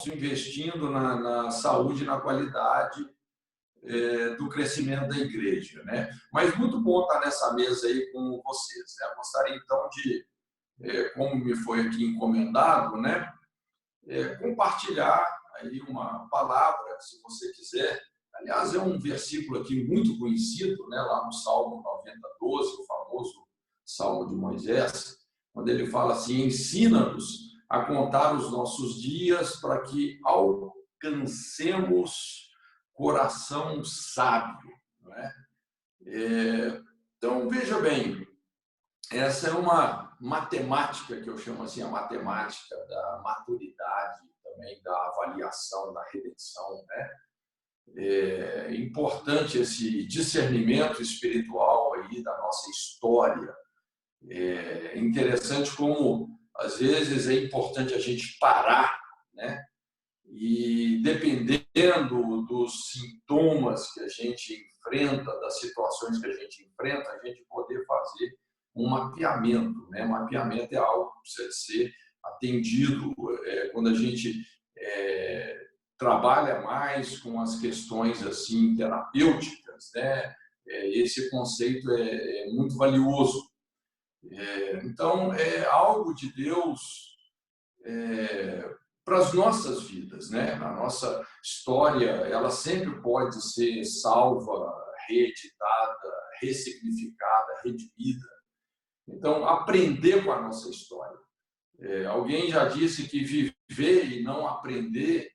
investindo na saúde e na qualidade do crescimento da igreja, né? Mas muito bom estar nessa mesa aí com vocês, né? Eu gostaria, então, de, como me foi aqui encomendado, né, compartilhar aí uma palavra, se você quiser. Aliás, é um versículo aqui muito conhecido, né, lá no Salmo 90:12, o famoso Salmo de Moisés, quando ele fala assim: ensina-nos a contar os nossos dias para que alcancemos coração sábio. Não é? Então, veja bem, essa é uma matemática que eu chamo assim, a matemática da maturidade, também da avaliação, da redenção, né? É importante esse discernimento espiritual aí da nossa história. É interessante como, às vezes, é importante a gente parar, né? E dependendo dos sintomas que a gente enfrenta, das situações que a gente enfrenta, a gente poder fazer um mapeamento, né? Mapeamento é algo que precisa ser atendido quando a gente trabalha mais com as questões assim terapêuticas, né? Esse conceito é muito valioso. Então, é algo de Deus para as nossas vidas, né? A nossa história, ela sempre pode ser salva, reeditada, ressignificada, redimida. Então, aprender com a nossa história. Alguém já disse que viver e não aprender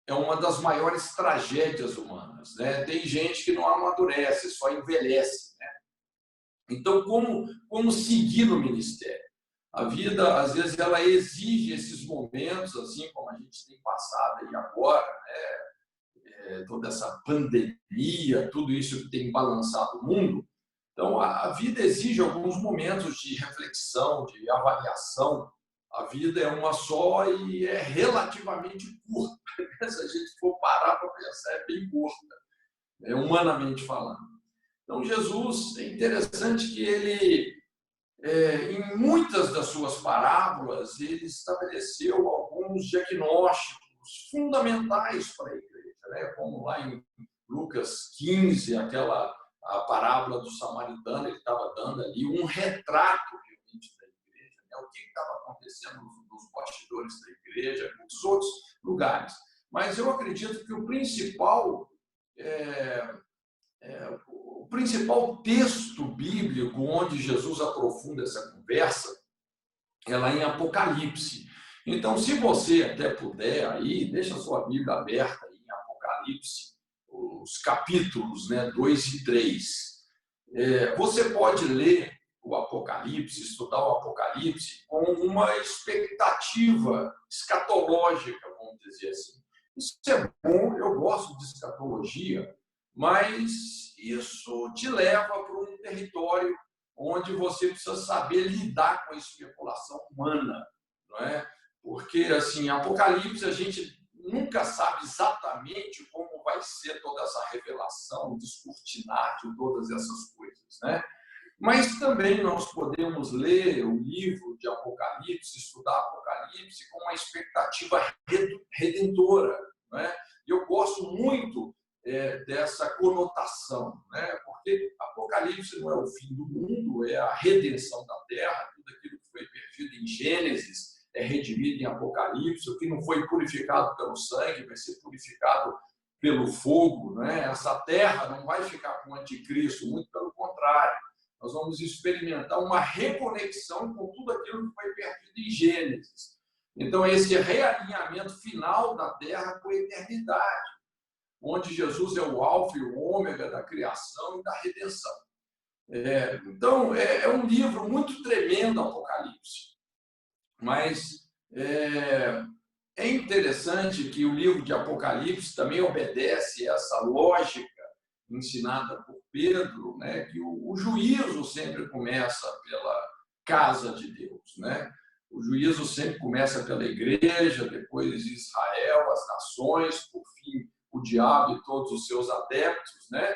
é uma das maiores tragédias humanas, né? Tem gente que não amadurece, só envelhece, né? Então, como seguir no ministério? A vida, às vezes, ela exige esses momentos, assim como a gente tem passado aí agora, né? Toda essa pandemia, tudo isso que tem balançado o mundo. Então, a vida exige alguns momentos de reflexão, de avaliação. A vida é uma só e é relativamente curta. Se a gente for parar para pensar, é bem curta, humanamente falando. Então, Jesus, é interessante que ele, em muitas das suas parábolas, ele estabeleceu alguns diagnósticos fundamentais para a igreja, né? Como lá em Lucas 15, a parábola do samaritano, ele estava dando ali um retrato realmente da igreja, né? O que estava acontecendo nos bastidores da igreja, em muitos outros lugares. Mas eu acredito que o principal texto bíblico onde Jesus aprofunda essa conversa é lá em Apocalipse. Então, se você até puder, aí, deixa a sua Bíblia aberta aí em Apocalipse, os capítulos, né, 2 e 3. Você pode ler o Apocalipse, estudar o Apocalipse com uma expectativa escatológica, vamos dizer assim. Isso é bom, eu gosto de escatologia, mas isso te leva para um território onde você precisa saber lidar com a especulação humana, não é? Porque, assim, Apocalipse, a gente nunca sabe exatamente como vai ser toda essa revelação, descortinar de todas essas coisas, né? Mas também nós podemos ler o livro de Apocalipse, estudar Apocalipse com uma expectativa redentora, né? E eu gosto muito dessa conotação, né? Porque Apocalipse não é o fim do mundo, é a redenção da terra, tudo aquilo que foi perdido em Gênesis é redimido em Apocalipse, o que não foi purificado pelo sangue vai ser purificado pelo fogo, né? Essa terra não vai ficar com o anticristo, muito pelo contrário. Nós vamos experimentar uma reconexão com tudo aquilo que foi perdido em Gênesis. Então, esse realinhamento final da terra com a eternidade, onde Jesus é o alfa e o ômega da criação e da redenção. Então, é um livro muito tremendo, Apocalipse. Mas é interessante que o livro de Apocalipse também obedece essa lógica ensinada por Pedro, né, que o juízo sempre começa pela casa de Deus, né? O juízo sempre começa pela igreja, depois Israel, as nações, por fim o diabo e todos os seus adeptos, né?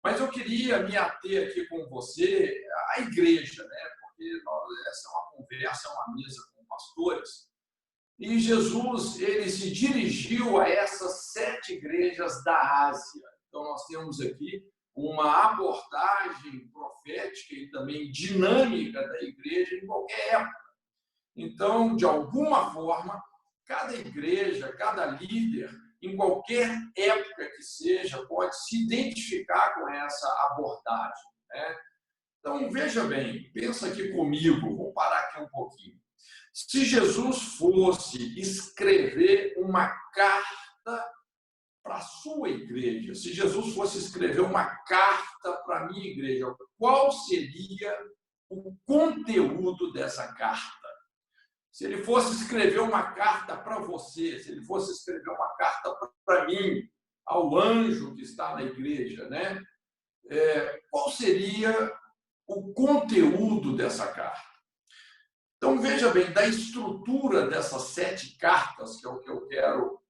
Mas eu queria me ater aqui com você à igreja, né? Porque essa é uma conversa, uma mesa com pastores, E Jesus, ele se dirigiu a essas 7 igrejas da Ásia. Então, nós temos aqui uma abordagem profética e também dinâmica da igreja em qualquer época. Então, de alguma forma, cada igreja, cada líder, em qualquer época que seja, pode se identificar com essa abordagem, né? Então, veja bem, pensa aqui comigo, vamos parar aqui um pouquinho. Se Jesus fosse escrever uma carta para a sua igreja, se Jesus fosse escrever uma carta para a minha igreja, qual seria o conteúdo dessa carta? Se ele fosse escrever uma carta para você, se ele fosse escrever uma carta para mim, ao anjo que está na igreja, né? Qual seria o conteúdo dessa carta? Então, veja bem, da estrutura dessas 7 cartas, que é o que eu quero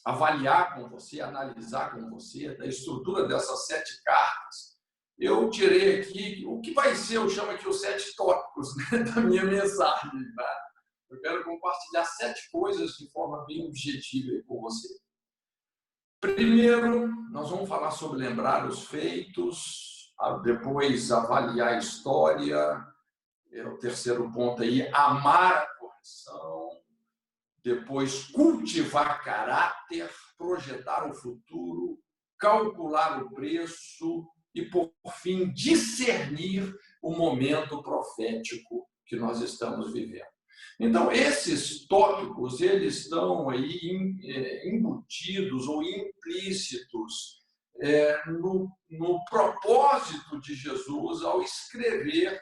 avaliar com você, analisar com você, da estrutura dessas 7 cartas, eu tirei aqui o que vai ser, eu chamo aqui os 7 tópicos, né, da minha mensagem. Tá? Eu quero compartilhar 7 coisas de forma bem objetiva com você. Primeiro, nós vamos falar sobre lembrar os feitos, depois avaliar a história. O terceiro ponto aí, amar a correção, depois cultivar caráter, projetar o futuro, calcular o preço e, por fim, discernir o momento profético que nós estamos vivendo. Então, esses tópicos, eles estão aí embutidos ou implícitos no propósito de Jesus ao escrever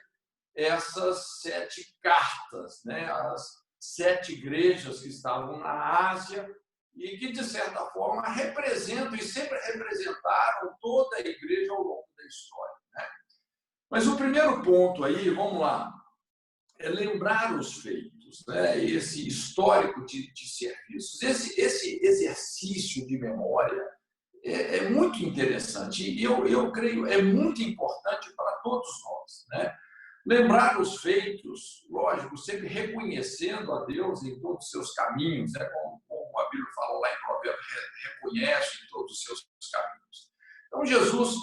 essas 7 cartas, né? As 7 igrejas que estavam na Ásia e que, de certa forma, representam e sempre representaram toda a igreja ao longo da história, né? Mas o primeiro ponto aí, vamos lá, é lembrar os feitos, né? Esse histórico de serviços, esse exercício de memória é muito interessante e eu creio é muito importante para todos nós, né? Lembrar os feitos, lógico, sempre reconhecendo a Deus em todos os seus caminhos, né? Como a Bíblia fala lá em Provérbios, reconhece em todos os seus caminhos. Então, Jesus,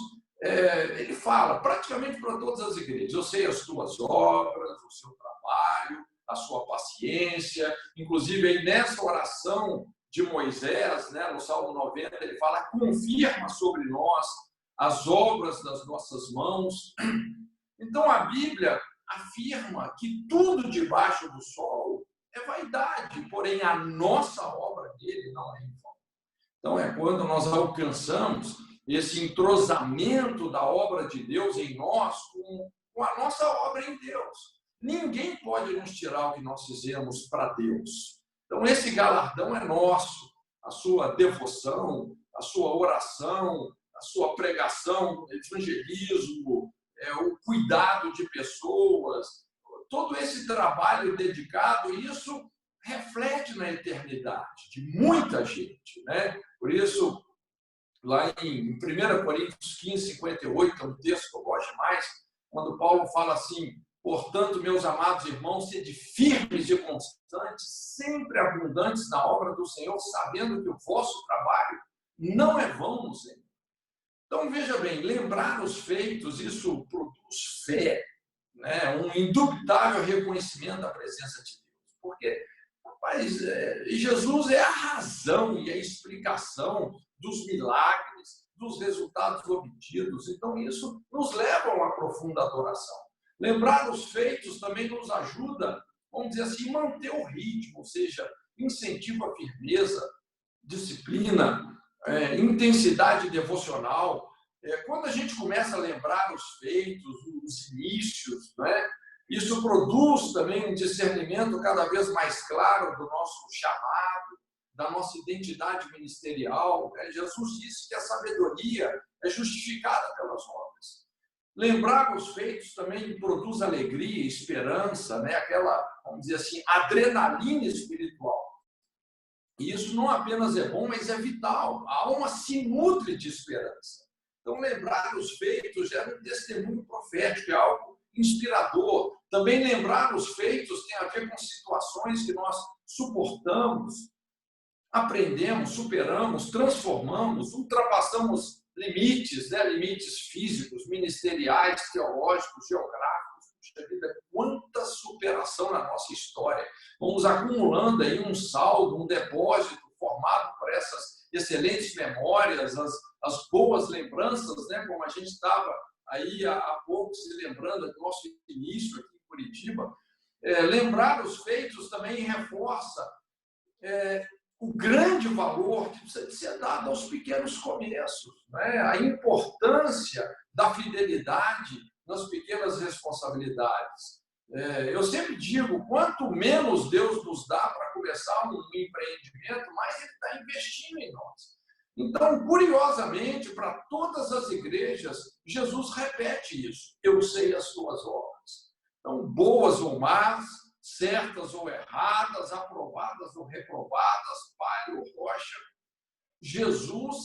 ele fala praticamente para todas as igrejas: eu sei as tuas obras, o seu trabalho, a sua paciência. Inclusive, aí nessa oração de Moisés, né, no Salmo 90, ele fala: confirma sobre nós as obras das nossas mãos. Então, a Bíblia afirma que tudo debaixo do sol é vaidade, porém a nossa obra dele não é em vão. Então, é quando nós alcançamos esse entrosamento da obra de Deus em nós com a nossa obra em Deus. Ninguém pode nos tirar o que nós fizemos para Deus. Então, esse galardão é nosso. A sua devoção, a sua oração, a sua pregação, evangelismo, o cuidado de pessoas, todo esse trabalho dedicado, isso reflete na eternidade de muita gente, né? Por isso, lá em 1 Coríntios 15, 58, é um texto que eu gosto mais, quando Paulo fala assim: portanto, meus amados irmãos, sede firmes e constantes, sempre abundantes na obra do Senhor, sabendo que o vosso trabalho não é vão no Senhor. Então, veja bem, lembrar os feitos, isso produz fé, né? Um indubitável reconhecimento da presença de Deus. Porque, rapaz, Jesus é a razão e a explicação dos milagres, dos resultados obtidos. Então, isso nos leva a uma profunda adoração. Lembrar os feitos também nos ajuda, vamos dizer assim, manter o ritmo, ou seja, incentiva a firmeza, disciplina, intensidade devocional. Quando a gente começa a lembrar os feitos, os inícios, né, isso produz também um discernimento cada vez mais claro do nosso chamado, da nossa identidade ministerial. Jesus disse que a sabedoria é justificada pelas obras. Lembrar os feitos também produz alegria, esperança, né, aquela, vamos dizer assim, adrenalina espiritual. E isso não apenas é bom, mas é vital. A alma se nutre de esperança. Então, lembrar os feitos gera um testemunho profético, é algo inspirador. Também lembrar os feitos tem a ver com situações que nós suportamos, aprendemos, superamos, transformamos, ultrapassamos limites, né? Limites físicos, ministeriais, teológicos, geográficos. Puxa vida, quanta superação na nossa história. Vamos acumulando aí um saldo, um depósito formado por essas excelentes memórias, as boas lembranças, né? Como a gente estava aí há pouco se lembrando do nosso início aqui em Curitiba. Lembrar os feitos também reforça o grande valor que precisa ser dado aos pequenos começos, né? A importância da fidelidade nas pequenas responsabilidades. Eu sempre digo, quanto menos Deus nos dá para começar um empreendimento, mais Ele está investindo em nós. Então, curiosamente, para todas as igrejas, Jesus repete isso. Eu sei as tuas obras. Então, boas ou más, certas ou erradas, aprovadas ou reprovadas, palha ou rocha, Jesus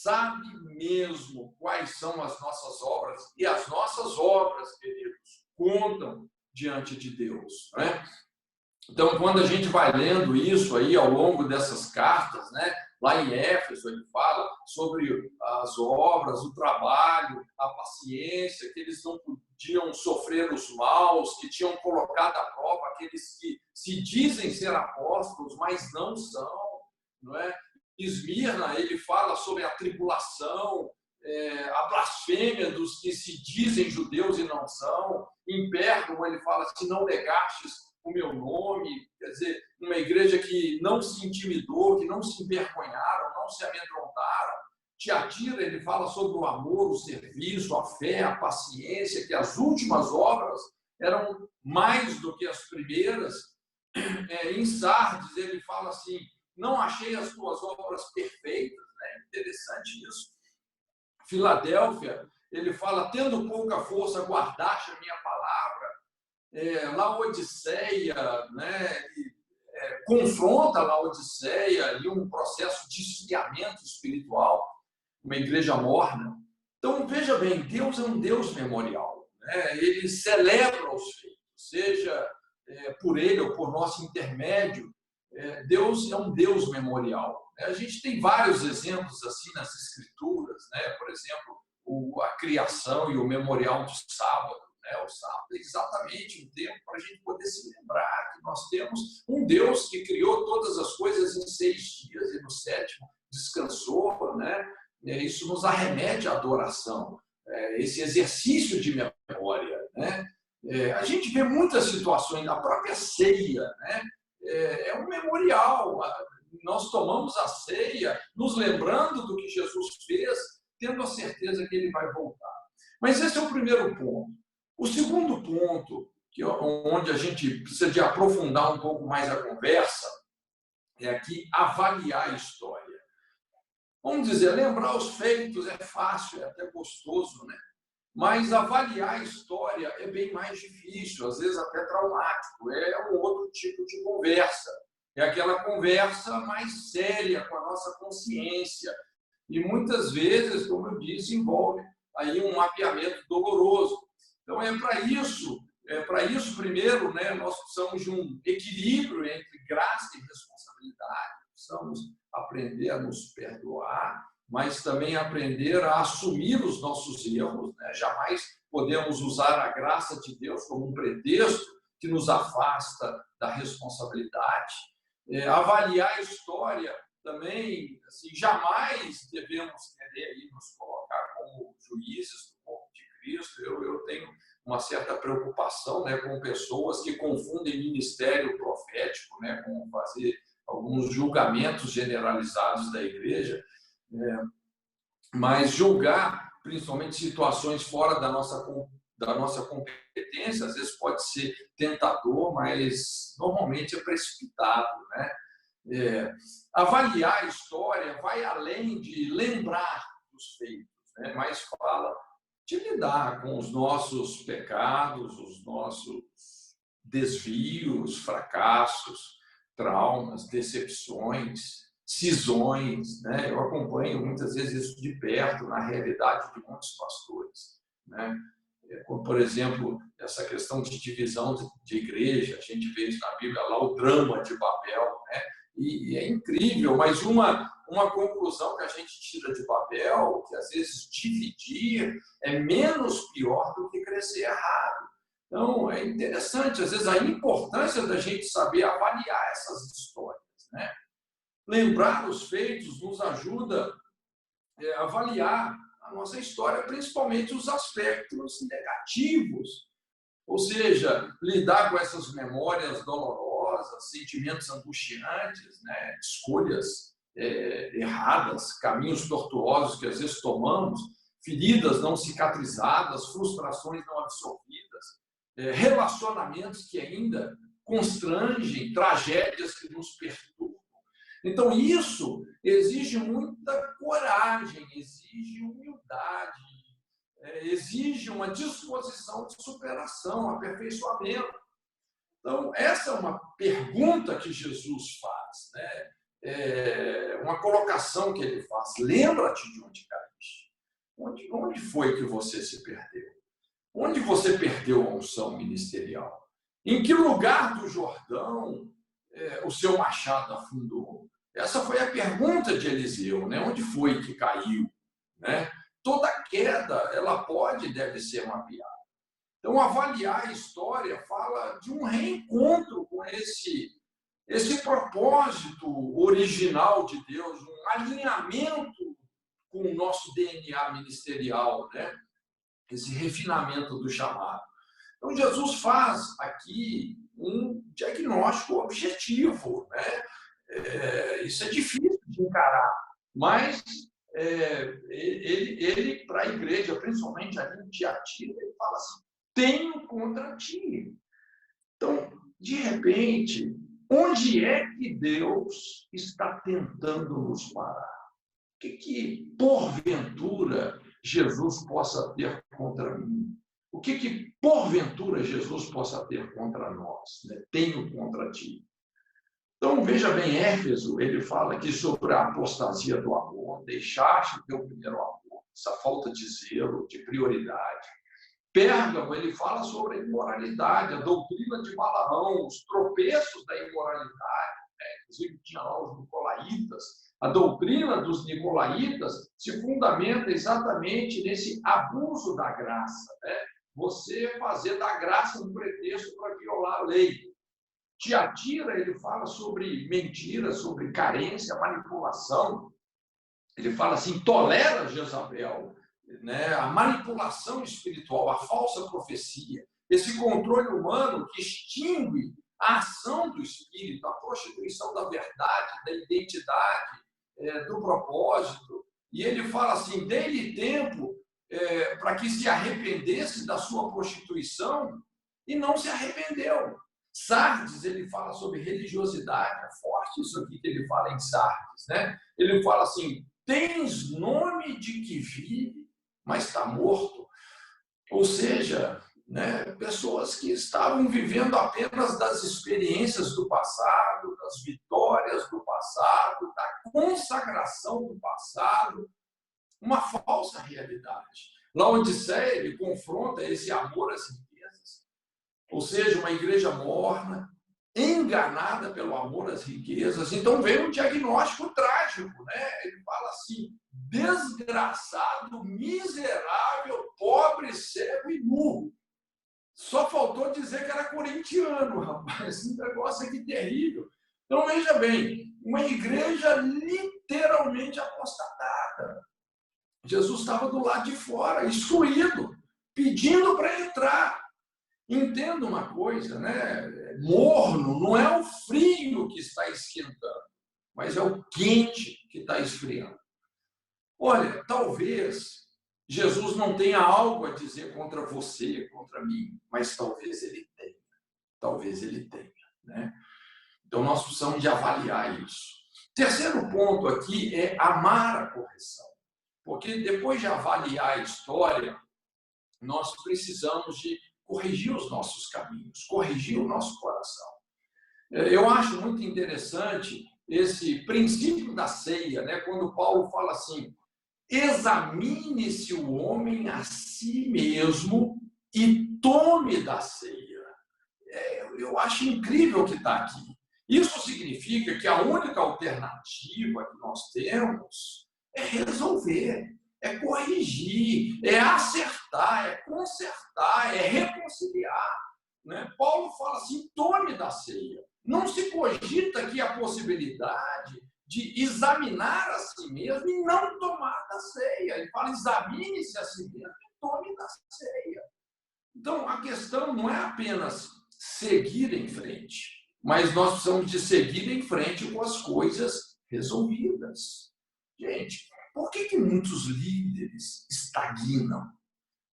sabe mesmo quais são as nossas obras. E as nossas obras, queridos, contam diante de Deus, né? Então, quando a gente vai lendo isso aí ao longo dessas cartas, né? Lá em Éfeso, ele fala sobre as obras, o trabalho, a paciência, que eles não podiam sofrer os maus, que tinham colocado à prova aqueles que se dizem ser apóstolos, mas não são, não é? Esmirna, ele fala sobre a tribulação, a blasfêmia dos que se dizem judeus e não são. Em Pérgamo, ele fala, se não negastes o meu nome, quer dizer, uma igreja que não se intimidou, que não se envergonharam, não se amedrontaram. Tiatira, ele fala sobre o amor, o serviço, a fé, a paciência, que as últimas obras eram mais do que as primeiras. Em Sardes, ele fala assim, não achei as tuas obras perfeitas, né? Interessante isso. Filadélfia, ele fala, tendo pouca força, guardaste a minha palavra. Laodiceia, né, confronta Laodiceia ali um processo de esfriamento espiritual, uma igreja morna. Então, veja bem, Deus é um Deus memorial, né? Ele celebra os feitos, seja por ele ou por nosso intermédio. Deus é um Deus memorial. A gente tem vários exemplos assim nas Escrituras, né? Por exemplo, a criação e o memorial do sábado. O sábado é exatamente um tempo para a gente poder se lembrar que nós temos um Deus que criou todas as coisas em 6 dias e no 7º descansou, né? Isso nos arremete à adoração, esse exercício de memória, né? A gente vê muitas situações na própria ceia, né? É um memorial. Nós tomamos a ceia nos lembrando do que Jesus fez, tendo a certeza que ele vai voltar. Mas esse é o primeiro ponto. O segundo ponto, onde a gente precisa de aprofundar um pouco mais a conversa, é aqui avaliar a história. Vamos dizer, lembrar os feitos é fácil, é até gostoso, né? Mas avaliar a história é bem mais difícil, às vezes até traumático. É um outro tipo de conversa. É aquela conversa mais séria com a nossa consciência. E muitas vezes, como eu disse, envolve aí um mapeamento doloroso. Então, para isso, primeiro, né, nós precisamos de um equilíbrio entre graça e responsabilidade. Precisamos aprender a nos perdoar, mas também aprender a assumir os nossos erros, né? Jamais podemos usar a graça de Deus como um pretexto que nos afasta da responsabilidade. Avaliar a história também, assim, jamais devemos querer aí nos colocar como juízes do corpo de Cristo. Eu tenho uma certa preocupação, né, com pessoas que confundem ministério profético, né, com fazer alguns julgamentos generalizados da igreja, mas julgar, principalmente situações fora da nossa competência, às vezes pode ser tentador, mas normalmente é precipitado, né? Avaliar a história vai além de lembrar dos feitos, né? Mas fala de lidar com os nossos pecados, os nossos desvios, fracassos, traumas, decepções, cisões, né? Eu acompanho muitas vezes isso de perto na realidade de muitos pastores, né? como, por exemplo, essa questão de divisão de igreja, a gente vê isso na Bíblia, lá o drama de Babel, né? E é incrível, mas uma conclusão que a gente tira de Babel, que às vezes dividir é menos pior do que crescer errado. Então, é interessante, às vezes, a importância da gente saber avaliar essas histórias, né? Lembrar os feitos nos ajuda a avaliar a nossa história, principalmente os aspectos negativos. Ou seja, lidar com essas memórias dolorosas, sentimentos angustiantes, né? Escolhas erradas, caminhos tortuosos que às vezes tomamos, feridas não cicatrizadas, frustrações não absorvidas, relacionamentos que ainda constrangem, tragédias que nos perturbam. Então, isso exige muita coragem, exige humildade, exige uma disposição de superação, aperfeiçoamento. Então, essa é uma pergunta que Jesus faz, né? Uma colocação que ele faz. Lembra-te de onde caíste. Onde foi que você se perdeu? Onde você perdeu a unção ministerial? Em que lugar do Jordão o seu machado afundou? Essa foi a pergunta de Eliseu, né? Onde foi que caiu, né? Toda queda, ela pode e deve ser mapeada. Então, avaliar a história fala de um reencontro com esse propósito original de Deus, um alinhamento com o nosso DNA ministerial, né? Esse refinamento do chamado. Então, Jesus faz aqui um diagnóstico objetivo, né? Isso é difícil de encarar, mas ele para a igreja, principalmente ali em Tiatira, ele fala assim: tenho contra ti. Então, de repente, onde é que Deus está tentando nos parar? O que porventura Jesus possa ter contra mim? O que porventura Jesus possa ter contra nós? Né? Tenho contra ti. Então, veja bem, Éfeso, ele fala aqui sobre a apostasia do amor, deixaste o teu primeiro amor, essa falta de zelo, de prioridade. Pérgamo, ele fala sobre a imoralidade, a doutrina de Balaão, os tropeços da imoralidade, né? Inclusive tinha lá os nicolaítas. A doutrina dos nicolaítas se fundamenta exatamente nesse abuso da graça, né? Você fazer da graça um pretexto para violar a lei. Tiatira, ele fala sobre mentira, sobre carência, manipulação. Ele fala assim, tolera Jezabel, né? A manipulação espiritual, a falsa profecia, esse controle humano que extingue a ação do Espírito, a prostituição da verdade, da identidade, do propósito. E ele fala assim, dê-lhe tempo para que se arrependesse da sua prostituição e não se arrependeu. Sardes, ele fala sobre religiosidade, é forte isso aqui que ele fala em Sardes, né? Ele fala assim, tens nome de que vive, mas está morto. Ou seja, né, pessoas que estavam vivendo apenas das experiências do passado, das vitórias do passado, da consagração do passado, uma falsa realidade. Laodiceia, ele confronta esse amor às riquezas, ou seja, uma igreja morna, enganada pelo amor às riquezas. Então vem um diagnóstico trágico, né? Ele fala assim, desgraçado, miserável, pobre, cego e nu. Só faltou dizer que era corintiano, rapaz. Esse negócio aqui terrível. Então veja bem, uma igreja literalmente apostatada. Jesus estava do lado de fora, excluído, pedindo para entrar. Entenda uma coisa, né? Morno não é o frio que está esquentando, mas é o quente que está esfriando. Olha, talvez Jesus não tenha algo a dizer contra você, contra mim, mas talvez ele tenha. Talvez ele tenha, né? Então nós precisamos de avaliar isso. Terceiro ponto aqui é amar a correção. Porque depois de avaliar a história, nós precisamos de corrigir os nossos caminhos, corrigir o nosso coração. Eu acho muito interessante esse princípio da ceia, né? Quando Paulo fala assim, examine-se o homem a si mesmo e tome da ceia. Eu acho incrível o que está aqui. Isso significa que a única alternativa que nós temos é resolver, é corrigir, é acertar, é consertar, é reconciliar. Né? Paulo fala assim, tome da ceia. Não se cogita aqui a possibilidade de examinar a si mesmo e não tomar da ceia. Ele fala, examine-se a si mesmo e tome da ceia. Então, a questão não é apenas seguir em frente, mas nós precisamos de seguir em frente com as coisas resolvidas. Gente, por que muitos líderes estagnam?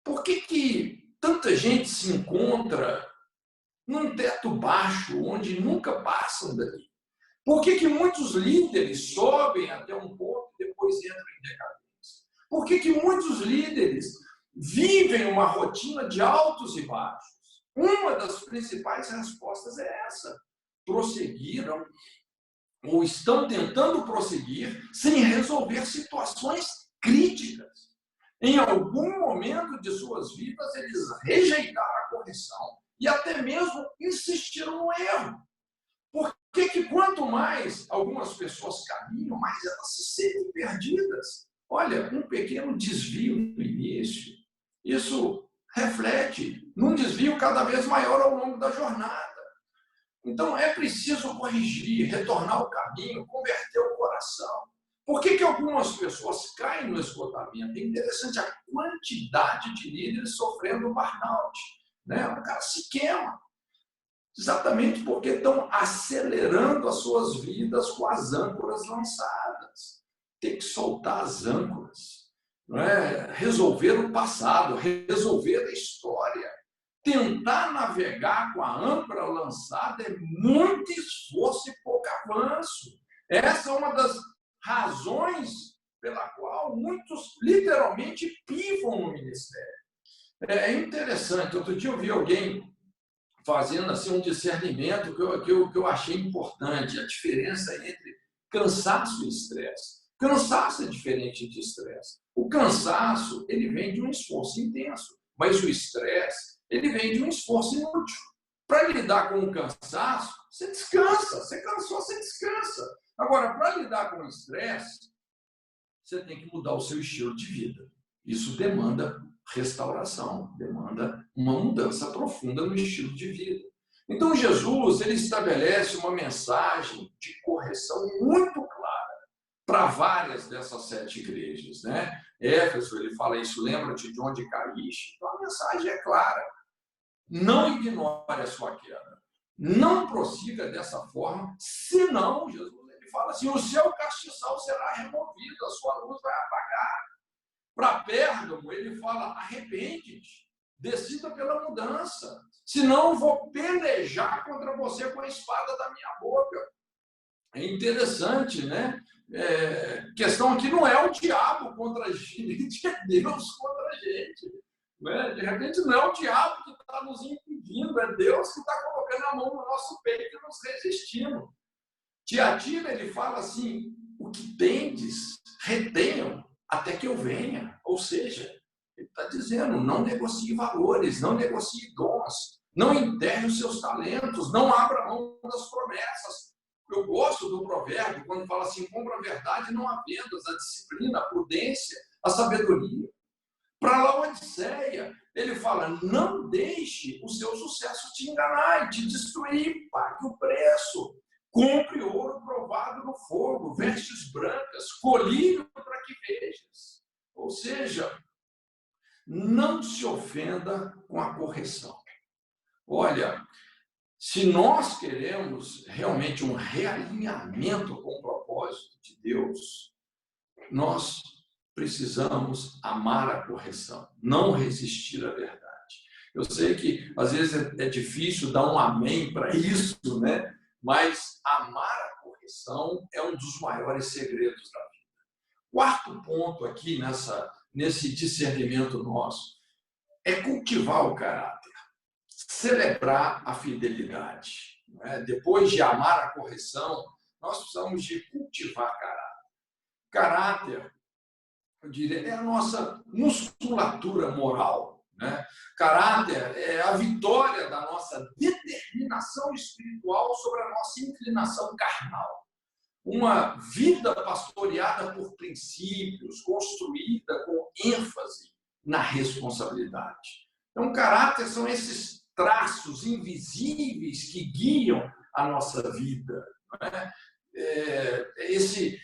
Por que tanta gente se encontra num teto baixo, onde nunca passam dali? Por que muitos líderes sobem até um ponto e depois entram em decadência? Por que muitos líderes vivem uma rotina de altos e baixos? Uma das principais respostas é essa. Prosseguiram ou estão tentando prosseguir sem resolver situações críticas. Em algum momento de suas vidas, eles rejeitaram a correção e até mesmo insistiram no erro. Por que quanto mais algumas pessoas caminham, mais elas se sentem perdidas? Olha, um pequeno desvio no início, isso reflete num desvio cada vez maior ao longo da jornada. Então, é preciso corrigir, retornar ao caminho, converter o coração. Por que algumas pessoas caem no esgotamento? É interessante a quantidade de líderes sofrendo burnout. Né? O cara se queima. Exatamente porque estão acelerando as suas vidas com as âncoras lançadas. Tem que soltar as âncoras. Não é? Resolver o passado, resolver a história. Tentar navegar com a âncora lançada é muito esforço e pouco avanço. Essa é uma das razões pela qual muitos literalmente pifam no ministério. É interessante, outro dia eu vi alguém fazendo assim um discernimento que eu achei importante, a diferença entre cansaço e estresse. Cansaço é diferente de estresse. O cansaço, ele vem de um esforço intenso, mas o estresse, ele vem de um esforço inútil. Para lidar com o cansaço, você descansa. Você cansou, você descansa. Agora, para lidar com o estresse, você tem que mudar o seu estilo de vida. Isso demanda restauração, demanda uma mudança profunda no estilo de vida. Então, Jesus, ele estabelece uma mensagem de correção muito clara para várias dessas 7 igrejas, né? Éfeso, ele fala isso, lembra-te de onde caíste. Então, a mensagem é clara. Não ignore a sua queda. Não prossiga dessa forma, senão, Jesus, ele fala assim, o seu castiçal será removido, a sua luz vai apagar. Para Pérgamo, ele fala, arrepende-te, decida pela mudança, senão eu vou pelejar contra você com a espada da minha boca. É interessante, né? Questão aqui não é o diabo contra a gente, é Deus contra a gente. Né? De repente não é o diabo que está nos impedindo, é Deus que está colocando a mão no nosso peito e nos resistindo. Tiatira, ele fala assim, o que tendes, retenham até que eu venha. Ou seja, ele está dizendo, não negocie valores, não negocie dons, não enterre os seus talentos, não abra mão das promessas. Eu gosto do provérbio, quando fala assim, compra a verdade, não há vendas, a disciplina, a prudência, a sabedoria. Para Laodiceia, ele fala, não deixe o seu sucesso te enganar e te destruir, pague o preço. Compre ouro provado no fogo, vestes brancas, colírio para que vejas. Ou seja, não se ofenda com a correção. Olha, se nós queremos realmente um realinhamento com o propósito de Deus, nós precisamos amar a correção, não resistir à verdade. Eu sei que às vezes é difícil dar um amém para isso, né? Mas amar a correção é um dos maiores segredos da vida. Quarto ponto aqui nesse discernimento nosso é cultivar o caráter, celebrar a fidelidade. Né? Depois de amar a correção, nós precisamos de cultivar caráter. Caráter, eu diria, é a nossa musculatura moral, né? Caráter é a vitória da nossa determinação espiritual sobre a nossa inclinação carnal. Uma vida pastoreada por princípios, construída com ênfase na responsabilidade. Então, caráter são esses traços invisíveis que guiam a nossa vida, né? Esse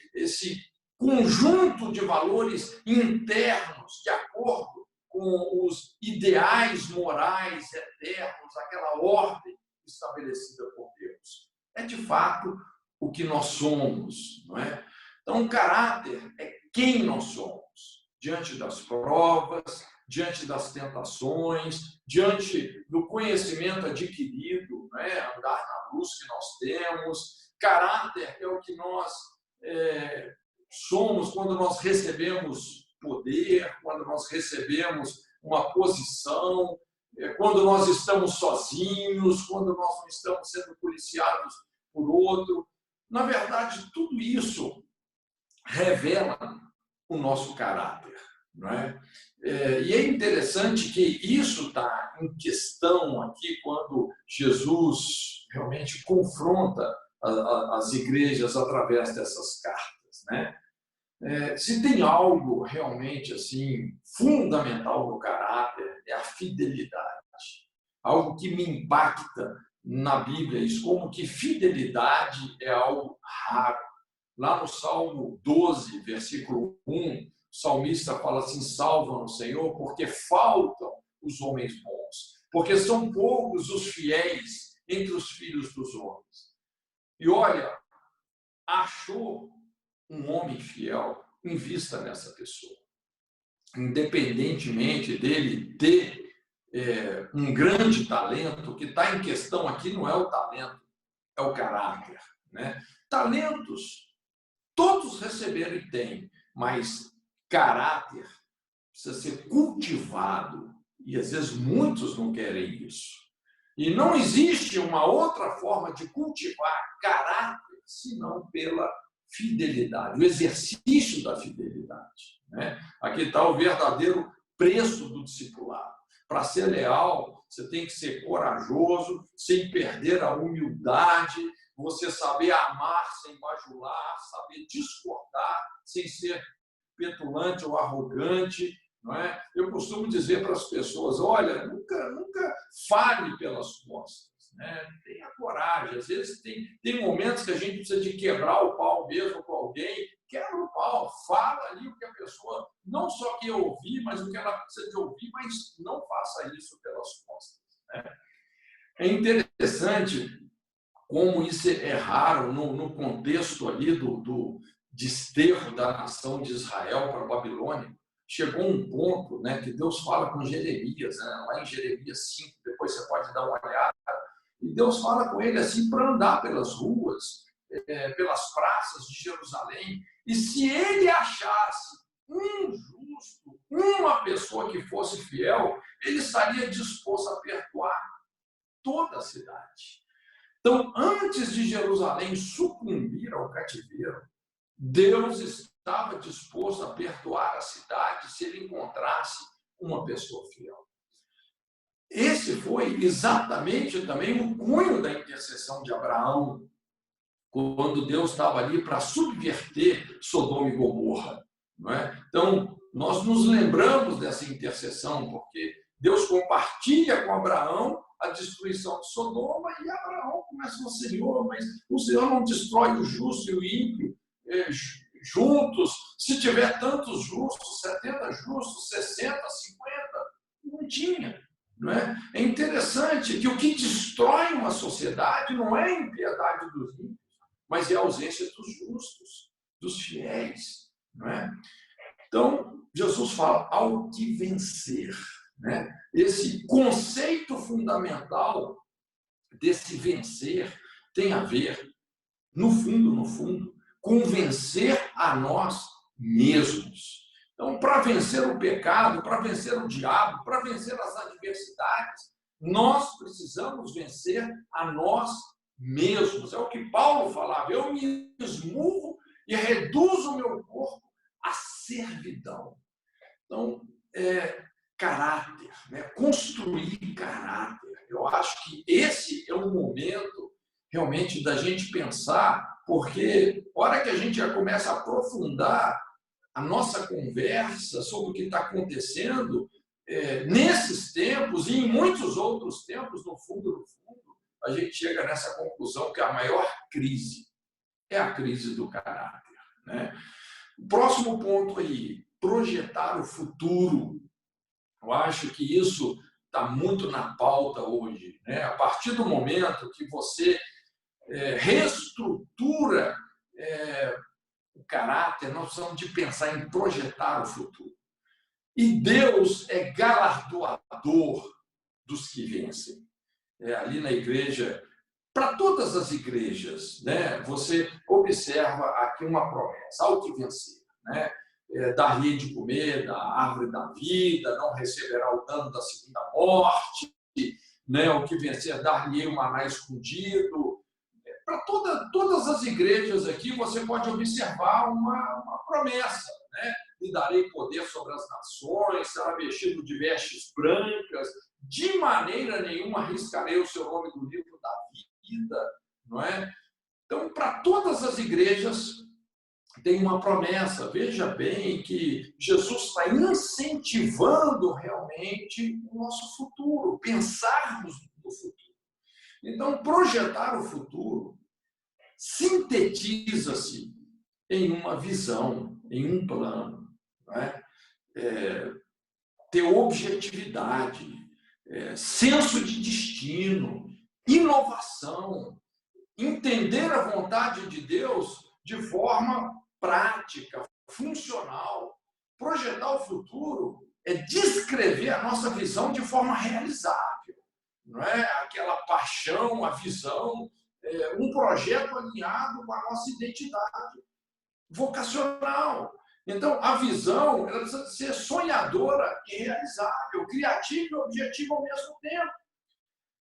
conjunto de valores internos de acordo com os ideais morais eternos, aquela ordem estabelecida por Deus. É, de fato, o que nós somos, não é? Então, o caráter é quem nós somos, diante das provas, diante das tentações, diante do conhecimento adquirido, não é? Andar na luz que nós temos. Caráter é o que nós somos quando nós recebemos poder, quando nós recebemos uma posição, quando nós estamos sozinhos, quando nós não estamos sendo policiados por outro. Na verdade, tudo isso revela o nosso caráter, não é? E é interessante que isso está em questão aqui quando Jesus realmente confronta as igrejas através dessas cartas, né? Se tem algo realmente assim fundamental no caráter, é a fidelidade. Algo que me impacta na Bíblia, isso como que fidelidade é algo raro. Lá no Salmo 12, versículo 1, o salmista fala assim: salva-nos, Senhor, porque faltam os homens bons, porque são poucos os fiéis entre os filhos dos homens. E olha, achou um homem fiel, invista nessa pessoa. Independentemente dele ter um grande talento, o que está em questão aqui não é o talento, é o caráter, né? Talentos, todos receberam e têm, mas caráter precisa ser cultivado, e às vezes muitos não querem isso. E não existe uma outra forma de cultivar caráter senão pela fidelidade, o exercício da fidelidade, né? Aqui está o verdadeiro preço do discipulado. Para ser leal, você tem que ser corajoso, sem perder a humildade, você saber amar sem bajular, saber discordar sem ser petulante ou arrogante, não é? Eu costumo dizer para as pessoas: olha, nunca fale pelas costas, né? Tenha coragem. Às vezes tem momentos que a gente precisa de quebrar o pau mesmo com alguém. Quebra o pau, fala ali o que a pessoa não só quer ouvir, mas o que ela precisa de ouvir, mas não faça isso pelas costas, né? É interessante como isso é raro no contexto ali do desterro da nação de Israel para a Babilônia. Chegou um ponto, né, que Deus fala com Jeremias, né, lá em Jeremias 5, depois você pode dar uma olhada, e Deus fala com ele assim para andar pelas ruas, pelas praças de Jerusalém, e se ele achasse um justo, uma pessoa que fosse fiel, ele estaria disposto a perdoar toda a cidade. Então, antes de Jerusalém sucumbir ao cativeiro, Deus estava disposto a perdoar a cidade se ele encontrasse uma pessoa fiel. Esse foi exatamente também o cunho da intercessão de Abraão, quando Deus estava ali para subverter Sodoma e Gomorra, não é? Então, nós nos lembramos dessa intercessão, porque Deus compartilha com Abraão a destruição de Sodoma, e Abraão começa com o Senhor, mas o Senhor não destrói o justo e o ímpio juntos. Se tiver tantos justos, 70 justos, 60, 50, não tinha. Não é? É interessante que o que destrói uma sociedade não é a impiedade dos ímpios, mas é a ausência dos justos, dos fiéis. Não é? Então, Jesus fala ao que vencer, né? Esse conceito fundamental desse vencer tem a ver, no fundo, com vencer a nós mesmos. Então, para vencer o pecado, para vencer o diabo, para vencer as adversidades, nós precisamos vencer a nós mesmos. É o que Paulo falava: eu me esmurro e reduzo o meu corpo à servidão. Então, caráter, né, construir caráter. Eu acho que esse é o momento realmente da gente pensar, porque a hora que a gente já começa a aprofundar a nossa conversa sobre o que está acontecendo nesses tempos e em muitos outros tempos, no fundo, a gente chega nessa conclusão que a maior crise é a crise do caráter, né? O próximo ponto aí, projetar o futuro. Eu acho que isso está muito na pauta hoje, né? A partir do momento que você reestrutura o caráter, nós precisamos de pensar em projetar o futuro. E Deus é galardoador dos que vencem. Ali na igreja, para todas as igrejas, né, você observa aqui uma promessa: ao que vencer, né? Dar-lhe de comer da árvore da vida, não receberá o dano da segunda morte, né? O que vencer, dar-lhe o maná escondido. Para todas as igrejas aqui, você pode observar uma promessa, né? Lhe darei poder sobre as nações, será vestido de vestes brancas, de maneira nenhuma arriscarei o seu nome do livro da vida, não é? Então, para todas as igrejas tem uma promessa. Veja bem que Jesus está incentivando realmente o nosso futuro, pensarmos no futuro. Então, projetar o futuro sintetiza-se em uma visão, em um plano, não é? Ter objetividade, senso de destino, inovação, entender a vontade de Deus de forma prática, funcional. Projetar o futuro é descrever a nossa visão de forma realizável, não é? Aquela paixão, a visão, um projeto alinhado com a nossa identidade vocacional. Então, a visão ela precisa ser sonhadora e realizável, criativa e objetiva ao mesmo tempo.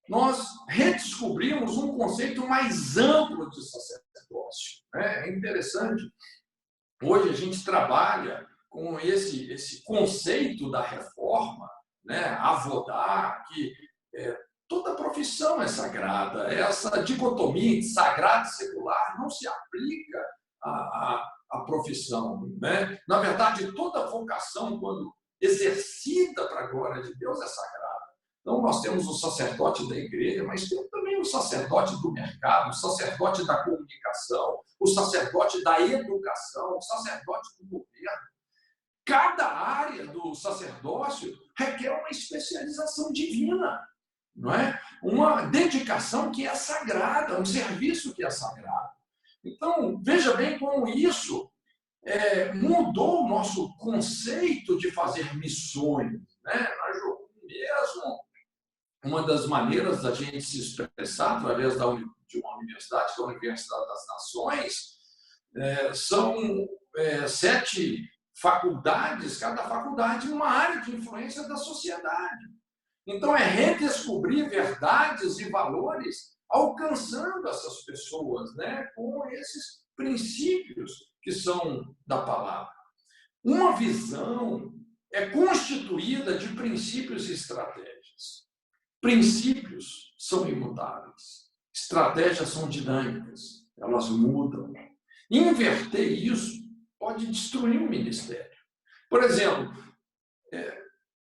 Nós redescobrimos um conceito mais amplo de sacerdócio, né? É interessante. Hoje a gente trabalha com esse conceito da reforma, né? Avodar, que toda profissão é sagrada. Essa dicotomia de sagrado e secular não se aplica à profissão, né? Na verdade, toda vocação, quando exercida para a glória de Deus, é sagrada. Então, nós temos o sacerdote da igreja, mas temos também o sacerdote do mercado, o sacerdote da comunicação, o sacerdote da educação, o sacerdote do governo. Cada área do sacerdócio requer uma especialização divina, não é? Uma dedicação que é sagrada, um serviço que é sagrado. Então, veja bem como isso mudou o nosso conceito de fazer missões, né? Na Jocum mesmo, uma das maneiras da gente se expressar através de uma universidade, que é a Universidade das Nações, são 7 faculdades, cada faculdade uma área de influência da sociedade. Então, é redescobrir verdades e valores alcançando essas pessoas, né, com esses princípios que são da palavra. Uma visão é constituída de princípios e estratégias. Princípios são imutáveis, estratégias são dinâmicas, elas mudam. Inverter isso pode destruir o ministério. Por exemplo,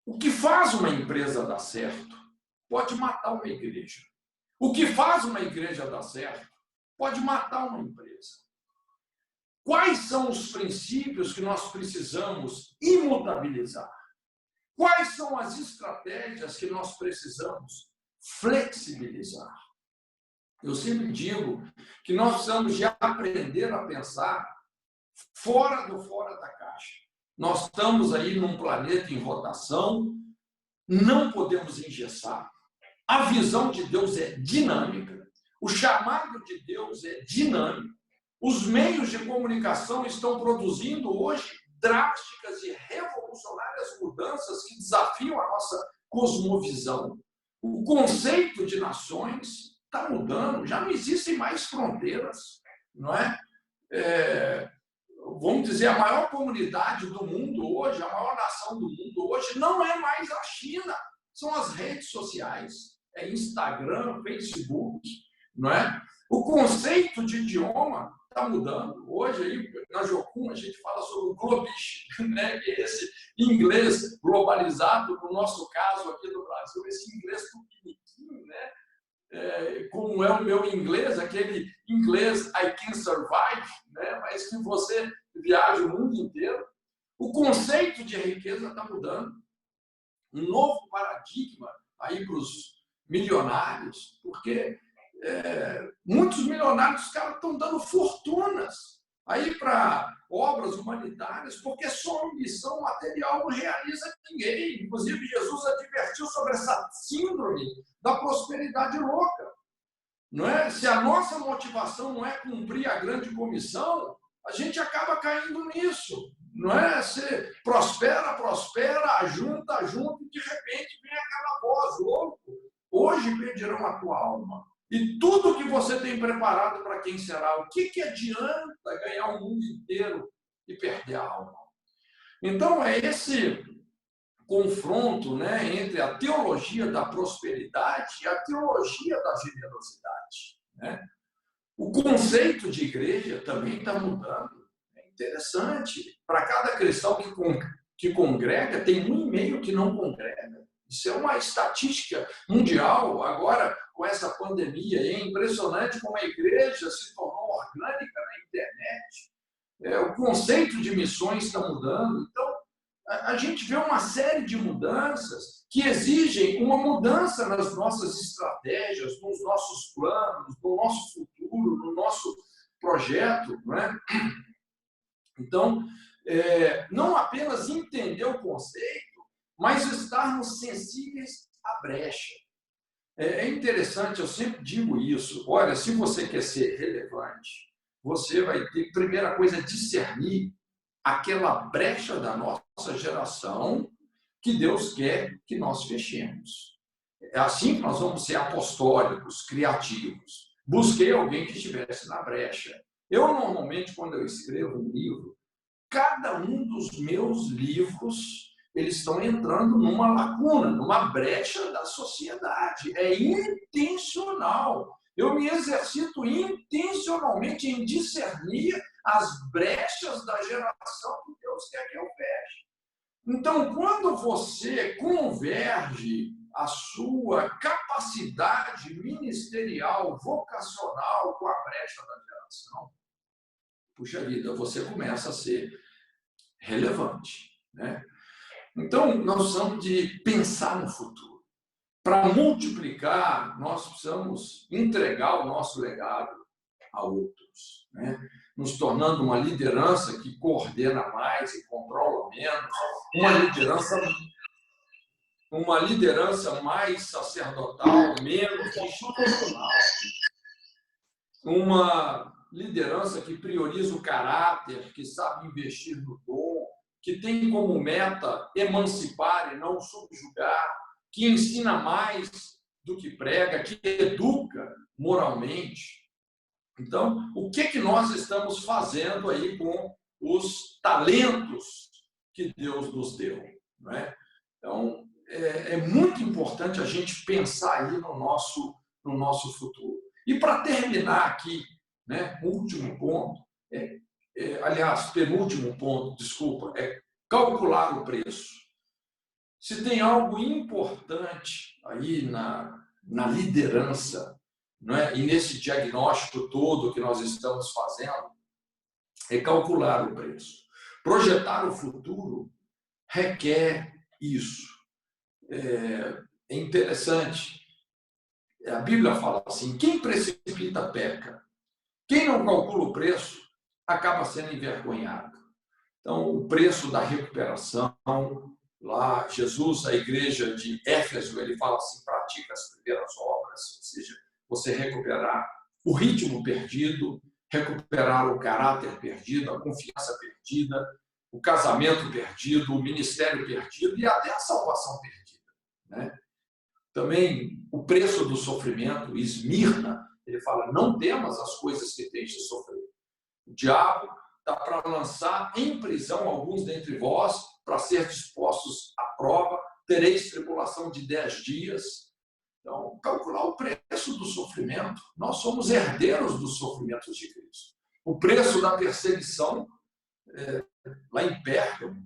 o que faz uma empresa dar certo pode matar uma igreja. O que faz uma igreja dar certo pode matar uma empresa. Quais são os princípios que nós precisamos imutabilizar? Quais são as estratégias que nós precisamos flexibilizar? Eu sempre digo que nós precisamos de aprender a pensar fora da caixa. Nós estamos aí num planeta em rotação, não podemos engessar. A visão de Deus é dinâmica, o chamado de Deus é dinâmico. Os meios de comunicação estão produzindo hoje drásticas e revolucionárias mudanças que desafiam a nossa cosmovisão. O conceito de nações está mudando, já não existem mais fronteiras, não é? Vamos dizer, a maior comunidade do mundo hoje, a maior nação do mundo hoje, não é mais a China, são as redes sociais, é Instagram, Facebook, não é? O conceito de idioma está mudando. Hoje, aí, na Jocum, a gente fala sobre o globish, né? Que é esse inglês globalizado, no nosso caso aqui no Brasil, esse inglês tupiniquim, né? Como é o meu inglês, aquele inglês I can survive, né? Mas que você viaja o mundo inteiro. O conceito de riqueza está mudando. Um novo paradigma aí para os milionários, porque muitos milionários, caras, estão dando fortunas aí para obras humanitárias, porque só ambição material não realiza ninguém. Inclusive, Jesus advertiu sobre essa síndrome da prosperidade louca. Não é? Se a nossa motivação não é cumprir a grande comissão, a gente acaba caindo nisso. Não é? Você prospera, ajunta, e de repente vem aquela voz, louco, hoje pedirão a tua alma. E tudo que você tem preparado para quem será, o que adianta ganhar o mundo inteiro e perder a alma? Então, é esse confronto, né, entre a teologia da prosperidade e a teologia da generosidade, né? O conceito de igreja também está mudando. É interessante. Para cada cristão que congrega, tem 1,5 que não congrega. Isso é uma estatística mundial. Agora, com essa pandemia, é impressionante como a igreja se tornou orgânica na internet. O conceito de missões está mudando. Então, a gente vê uma série de mudanças que exigem uma mudança nas nossas estratégias, nos nossos planos, no nosso futuro, no nosso projeto, não é? Então, não apenas entender o conceito, mas estarmos sensíveis à brecha. É interessante, eu sempre digo isso. Olha, se você quer ser relevante, você vai ter, primeira coisa, discernir aquela brecha da nossa geração que Deus quer que nós fechemos. É assim que nós vamos ser apostólicos, criativos. Busquei alguém que estivesse na brecha. Eu, normalmente, quando eu escrevo um livro, cada um dos meus livros, eles estão entrando numa lacuna, numa brecha da sociedade. É intencional. Eu me exercito intencionalmente em discernir as brechas da geração que Deus quer que eu feche. Então, quando você converge a sua capacidade ministerial, vocacional com a brecha da geração, puxa vida, você começa a ser relevante, né? Então, nós precisamos de pensar no futuro. Para multiplicar, nós precisamos entregar o nosso legado a outros, né? Nos tornando uma liderança que coordena mais e controla menos, uma liderança mais sacerdotal, menos institucional, uma liderança que prioriza o caráter, que sabe investir no dom, que tem como meta emancipar e não subjugar, que ensina mais do que prega, que educa moralmente. Então, o que nós estamos fazendo aí com os talentos que Deus nos deu, não é? Então, é muito importante a gente pensar aí no nosso futuro. E para terminar aqui, né, último ponto, aliás, penúltimo ponto, desculpa, é calcular o preço. Se tem algo importante aí na liderança, não é? E nesse diagnóstico todo que nós estamos fazendo, é calcular o preço. Projetar o futuro requer isso. É interessante. A Bíblia fala assim: quem precipita peca. Quem não calcula o preço acaba sendo envergonhado. Então, o preço da recuperação, lá, Jesus, a igreja de Éfeso, ele fala assim: pratica as primeiras obras, ou seja, você recuperar o ritmo perdido, recuperar o caráter perdido, a confiança perdida, o casamento perdido, o ministério perdido e até a salvação perdida, né? Também o preço do sofrimento, Esmirna, ele fala: não temas as coisas que tens de sofrer. O diabo está para lançar em prisão alguns dentre vós, para ser dispostos à prova, tereis tribulação. tribulação de 10 dias. Então, calcular o preço do sofrimento. Nós somos herdeiros dos sofrimentos de Cristo. O preço da perseguição, lá em Pérgamo,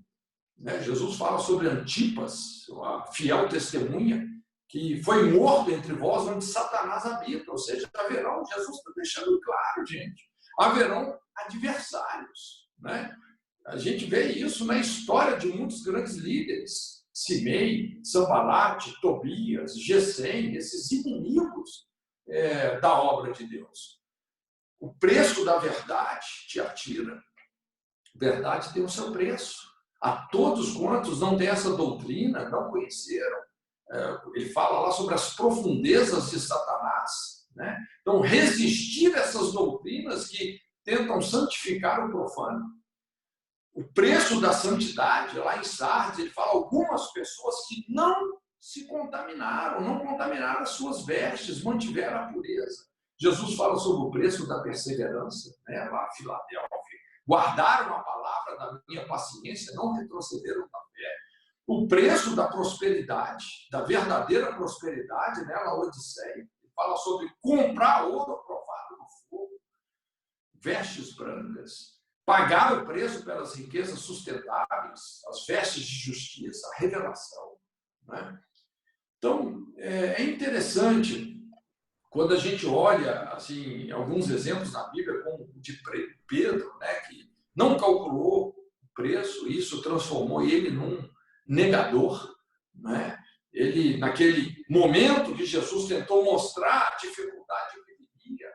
né? Jesus fala sobre Antipas, a fiel testemunha, que foi morto entre vós onde Satanás habita. Ou seja, haverão, Jesus está deixando claro, gente, haverão adversários, né? A gente vê isso na história de muitos grandes líderes. Simei, Sanbalate, Tobias, Gesem, esses inimigos da obra de Deus. O preço da verdade te atira. Verdade tem o seu preço. A todos quantos não têm essa doutrina, não conheceram. Ele fala lá sobre as profundezas de Satanás, né? Então, resistir a essas doutrinas que tentam santificar o profano. O preço da santidade, lá em Sardes, ele fala algumas pessoas que não se contaminaram, não contaminaram as suas vestes, mantiveram a pureza. Jesus fala sobre o preço da perseverança, né, lá em Filadélfia. Guardaram a palavra da minha paciência, não retrocederam da fé. O preço da prosperidade, da verdadeira prosperidade, né, lá Odisseia. Ele fala sobre comprar ouro provado no fogo, vestes brancas. Pagar o preço pelas riquezas sustentáveis, as vestes de justiça, a revelação, né? Então, é interessante quando a gente olha assim, alguns exemplos na Bíblia, como o de Pedro, né, que não calculou o preço, isso transformou ele num negador, né? Ele, naquele momento que Jesus tentou mostrar a dificuldade que ele vivia,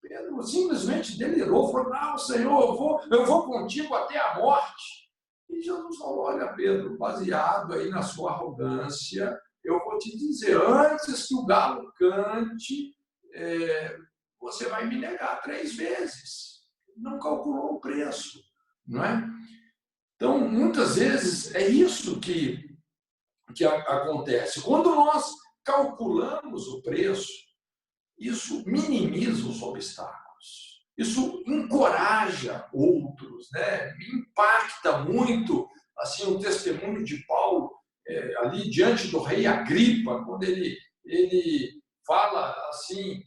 Pedro simplesmente delirou, falou, não, Senhor, eu vou contigo até a morte. E Jesus falou, olha, Pedro, baseado aí na sua arrogância, eu vou te dizer, antes que o galo cante, você vai me negar 3 vezes. Não calculou o preço, não é? Então, muitas vezes, é isso que acontece. Quando nós calculamos o preço, isso minimiza os obstáculos, isso encoraja outros, né? Impacta muito assim, o testemunho de Paulo ali diante do rei Agripa, quando ele fala assim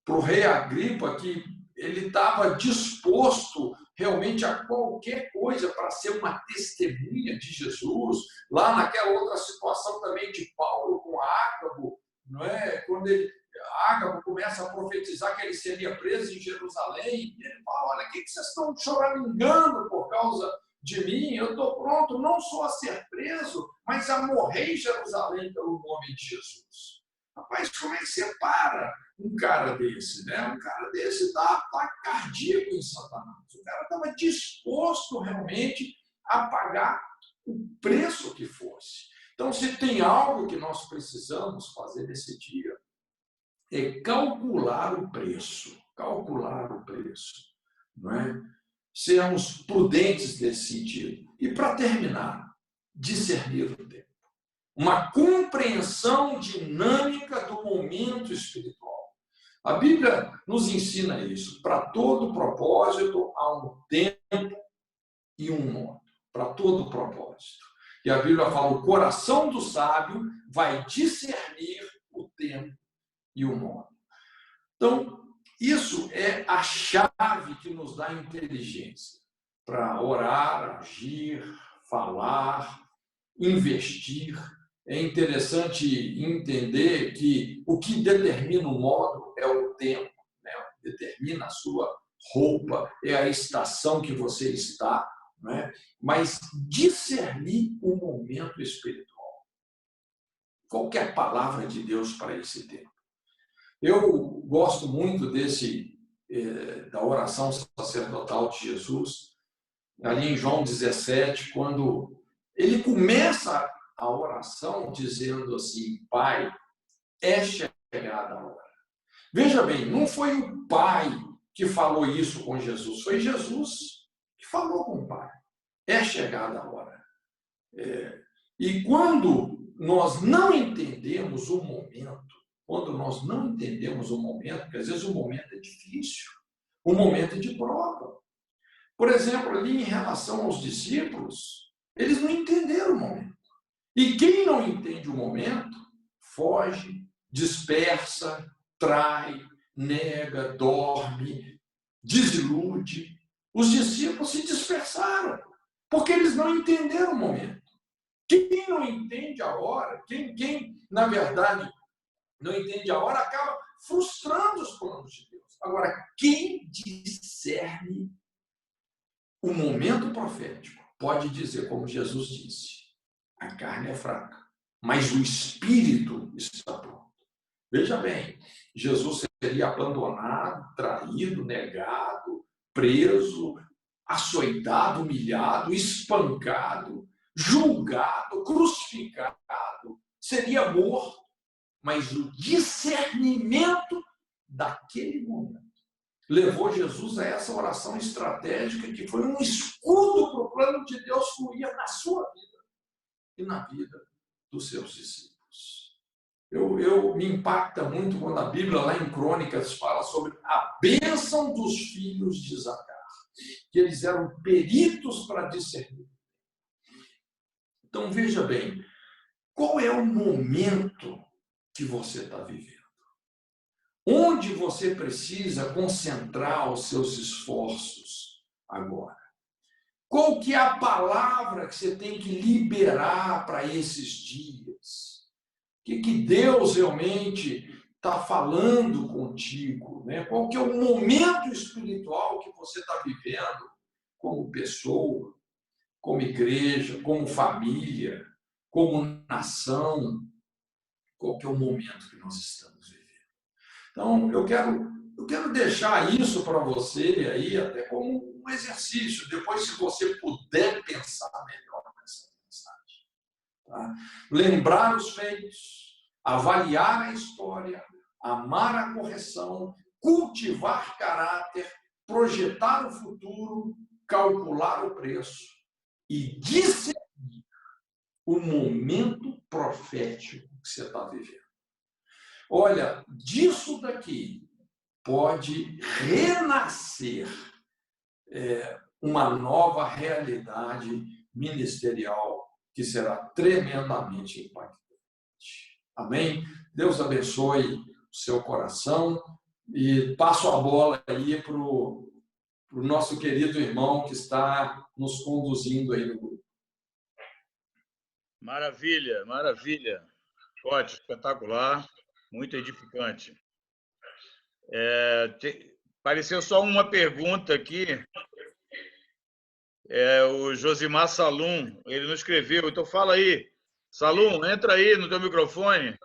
para o rei Agripa que ele estava disposto realmente a qualquer coisa para ser uma testemunha de Jesus. Lá naquela outra situação também de Paulo com Ágabo, não é? Quando Ágabo começa a profetizar que ele seria preso em Jerusalém, e ele fala, olha, o que vocês estão choramingando por causa de mim? Eu estou pronto não só a ser preso, mas a morrer em Jerusalém pelo nome de Jesus. Rapaz, como é que você para um cara desse, né? Um cara desse está cardíaco em Satanás. O cara estava disposto realmente a pagar o preço que fosse. Então, se tem algo que nós precisamos fazer nesse dia, é calcular o preço, não é? Sermos prudentes nesse sentido. E, para terminar, discernir o tempo. Uma compreensão dinâmica do momento espiritual. A Bíblia nos ensina isso. Para todo propósito, há um tempo e um modo. Para todo propósito. E a Bíblia fala, o coração do sábio vai discernir o tempo e o modo. Então, isso é a chave que nos dá inteligência para orar, agir, falar, investir. É interessante entender que o que determina o modo é o tempo, né? Determina a sua roupa, é a estação que você está, né? Mas discernir o momento espiritual. Qualquer palavra de Deus para esse tempo. Eu gosto muito da oração sacerdotal de Jesus, ali em João 17, quando ele começa a oração dizendo assim, Pai, é chegada a hora. Veja bem, não foi o Pai que falou isso com Jesus, foi Jesus que falou com o Pai. É chegada a hora. E quando nós não entendemos o momento, porque às vezes o momento é difícil, o momento é de prova. Por exemplo, ali em relação aos discípulos, eles não entenderam o momento. E quem não entende o momento, foge, dispersa, trai, nega, dorme, desilude. Os discípulos se dispersaram, porque eles não entenderam o momento. Quem não entende a hora, quem na verdade, não entende a hora, acaba frustrando os planos de Deus. Agora, quem discerne o momento profético pode dizer, como Jesus disse, a carne é fraca, mas o espírito está pronto. Veja bem, Jesus seria abandonado, traído, negado, preso, açoitado, humilhado, espancado, julgado, crucificado, seria morto, mas o discernimento daquele momento levou Jesus a essa oração estratégica que foi um escudo para o plano de Deus fluir na sua vida e na vida dos seus discípulos. Me impacta muito quando a Bíblia, lá em Crônicas, fala sobre a bênção dos filhos de Zacar, que eles eram peritos para discernir. Então, veja bem, qual é o momento que você está vivendo? Onde você precisa concentrar os seus esforços agora? Qual que é a palavra que você tem que liberar para esses dias? O que Deus realmente está falando contigo? Né? Qual que é o momento espiritual que você está vivendo como pessoa, como igreja, como família, como nação? Qual que é o momento que nós estamos vivendo? Então, eu quero deixar isso para você aí até como um exercício. Depois, se você puder pensar melhor nessa mensagem. Tá? Lembrar os feitos, avaliar a história, amar a correção, cultivar caráter, projetar o futuro, calcular o preço e discernir o momento profético que você está vivendo. Olha, disso daqui pode renascer uma nova realidade ministerial que será tremendamente impactante. Amém? Deus abençoe o seu coração e passo a bola aí para o nosso querido irmão que está nos conduzindo aí no grupo. Maravilha, maravilha. Ótimo, espetacular, muito edificante. Apareceu só uma pergunta aqui. O Josimar Salum, ele não escreveu, então fala aí. Salum, entra aí no teu microfone,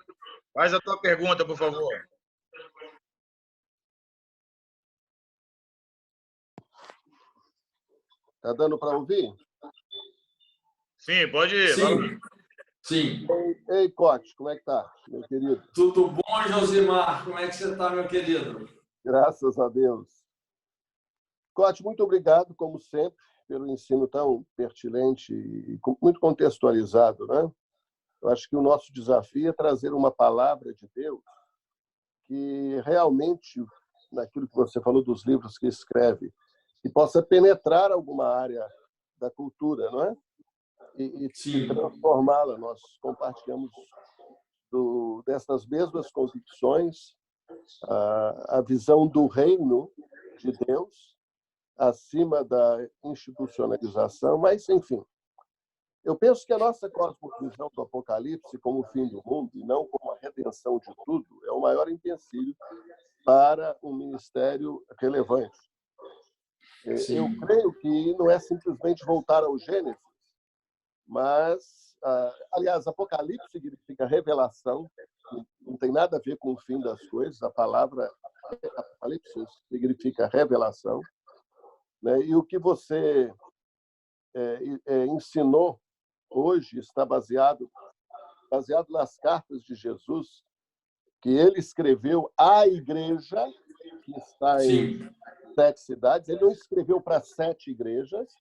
faz a tua pergunta, por favor. Tá dando para ouvir? Sim, pode ir. Sim, sim. Ei, Cote, como é que tá, meu querido? Tudo bom, Josimar? Como é que você está, meu querido? Graças a Deus. Cote, muito obrigado, como sempre, pelo ensino tão pertinente e muito contextualizado, né? Eu acho que o nosso desafio é trazer uma palavra de Deus que realmente, naquilo que você falou dos livros que escreve, que possa penetrar alguma área da cultura, não é? E transformá-la. Nós compartilhamos dessas mesmas convicções, a visão do reino de Deus acima da institucionalização, mas, enfim, eu penso que a nossa cosmovisão do Apocalipse como o fim do mundo e não como a redenção de tudo é o maior empecilho para um ministério relevante. Sim. Eu creio que não é simplesmente voltar ao Gênesis, mas, aliás, Apocalipse significa revelação, não tem nada a ver com o fim das coisas, a palavra Apocalipse significa revelação, né? E o que você ensinou hoje está baseado nas cartas de Jesus, que ele escreveu à igreja, que está em 7 cidades. Ele não escreveu para 7 igrejas,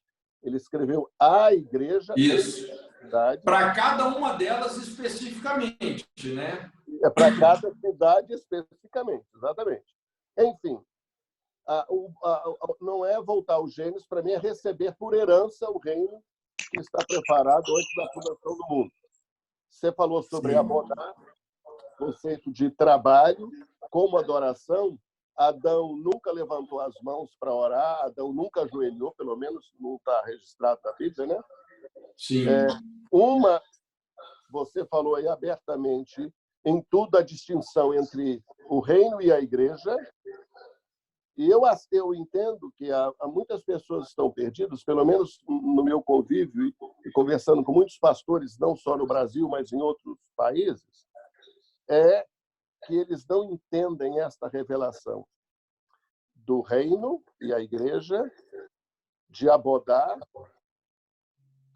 ele escreveu à igreja. Isso. Para cada uma delas especificamente, né? Para cada cidade especificamente, exatamente. Enfim, não é voltar ao Gênesis, para mim é receber por herança o reino que está preparado antes da fundação do mundo. Você falou sobre abodar, conceito de trabalho como adoração. Adão nunca levantou as mãos para orar, Adão nunca ajoelhou, pelo menos não está registrado na Bíblia, né? Sim. Você falou aí abertamente em tudo a distinção entre o reino e a igreja. E eu entendo que há muitas pessoas que estão perdidas, pelo menos no meu convívio e conversando com muitos pastores, não só no Brasil, mas em outros países, é que eles não entendem esta revelação do reino e a igreja, de abodar,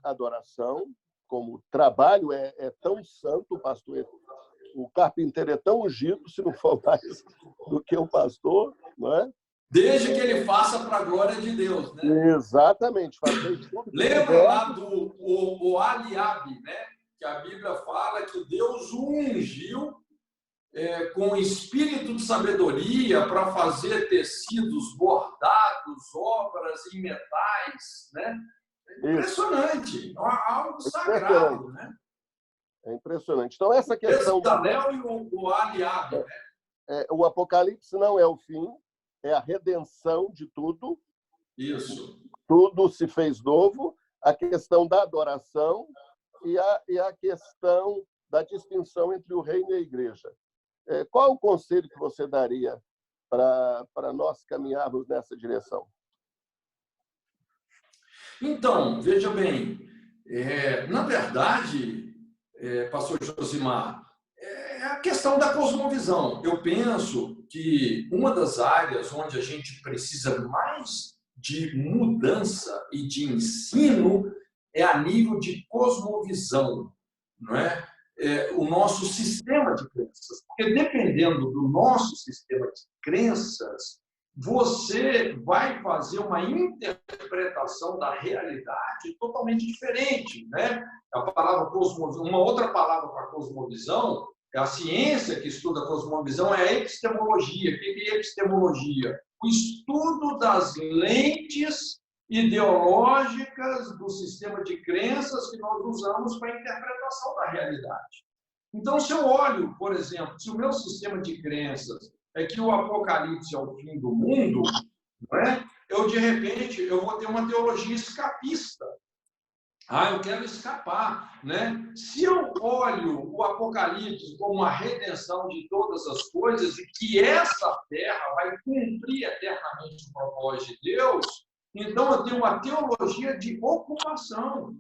adoração, como trabalho é tão santo, pastor. O carpinteiro é tão ungido, se não for mais do que o pastor, não é? Desde que ele faça para a glória de Deus, né? Exatamente. Fazer tudo. Lembra lá do Eliabe, né? Que a Bíblia fala que Deus o ungiu com espírito de sabedoria para fazer tecidos bordados, obras em metais, né? É impressionante, é algo sagrado, né? É impressionante. Então, essa questão... Bezalel e o Eliabe, né? O Apocalipse não é o fim, é a redenção de tudo. Isso. Tudo se fez novo. A questão da adoração e a questão da distinção entre o reino e a igreja. Qual o conselho que você daria para nós caminharmos nessa direção? Então, veja bem, na verdade, pastor Josimar, é a questão da cosmovisão. Eu penso que uma das áreas onde a gente precisa mais de mudança e de ensino é a nível de cosmovisão, não é? O nosso sistema de crenças. Porque dependendo do nosso sistema de crenças, você vai fazer uma interpretação da realidade totalmente diferente, né? A palavra cosmovisão, uma outra palavra para cosmovisão, a ciência que estuda a cosmovisão é a epistemologia. O que é epistemologia? O estudo das lentes ideológicas do sistema de crenças que nós usamos para a interpretação da realidade. Então, se eu olho, por exemplo, se o meu sistema de crenças é que o Apocalipse é o fim do mundo, não é? De repente, eu vou ter uma teologia escapista. Eu quero escapar, né? Se eu olho o Apocalipse como a redenção de todas as coisas e que essa terra vai cumprir eternamente o propósito de Deus, então eu tenho uma teologia de ocupação,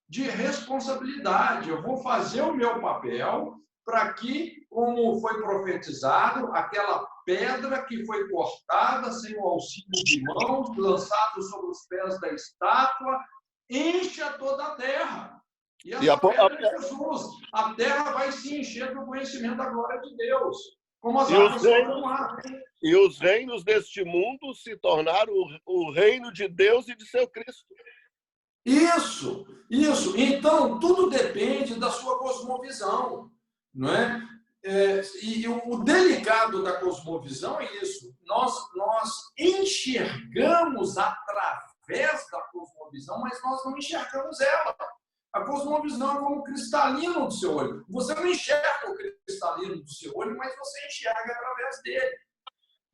de responsabilidade. Eu vou fazer o meu papel para que, como foi profetizado, aquela pedra que foi cortada sem o auxílio de mãos, lançada sobre os pés da estátua, encha toda a terra. E essa pedra é Jesus. A terra vai se encher do conhecimento da glória de Deus. Como as águas sobre o mar. E os reinos deste mundo se tornaram o reino de Deus e de seu Cristo. Isso. Então, tudo depende da sua cosmovisão, não é? E o delicado da cosmovisão é isso. Nós enxergamos através da cosmovisão, mas nós não enxergamos ela. A cosmovisão é como o cristalino do seu olho. Você não enxerga o cristalino do seu olho, mas você enxerga através dele.